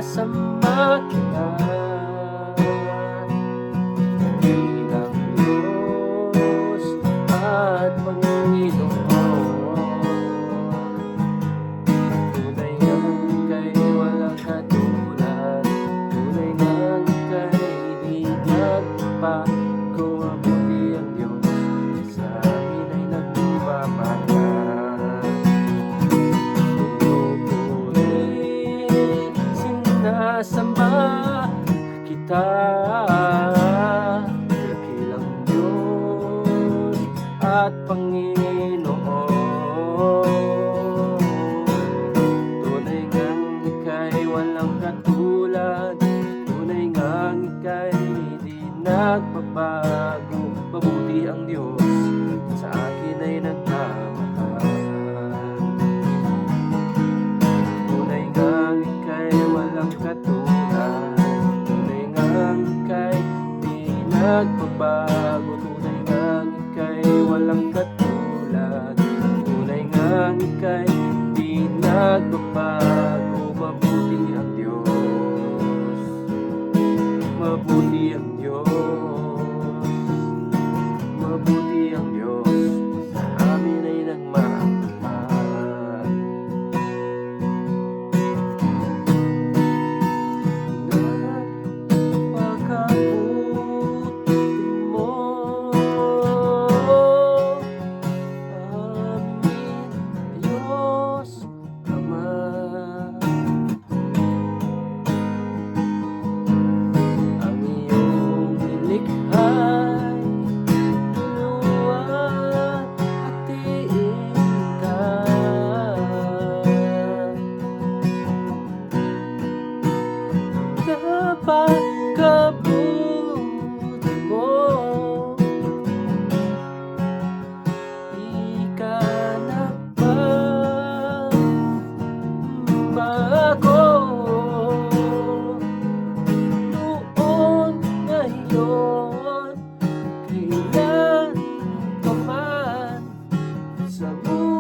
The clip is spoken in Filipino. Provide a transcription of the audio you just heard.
sinasamba kita bilang Diyos at Panginoon. Tunay ngang ika'y walang katulad, tunay ngang ika'y di nagbabago. Mabuti ang Diyos, sa amin ay nagmamahal. Pupurihin, sinasamba kita bilang Diyos at Panginoon. Tunay ngang ika'y walang katulad, tunay ngang ika'y di nagbabago. Mabuti ang Diyos, sa akin ay nagmamahal. Tunay ngang ika'y walang katulad, tunay ngang ika'y di nagbabago. Tunay ngang ika'y walang katulad, tunay ngang ika'y di nagbabago. Mabuti ang Diyos, mabuti ang Diyos, mabuti ang Diyos, sa amin ay nagmamahal. Napakabuti mo, amin, Diyos Ama. Ang iyong nilikhay, luwalhatiin ka. Napakabuti mo, di ka nagbabago. Noon, ngayon, kailan pa man, sa buhay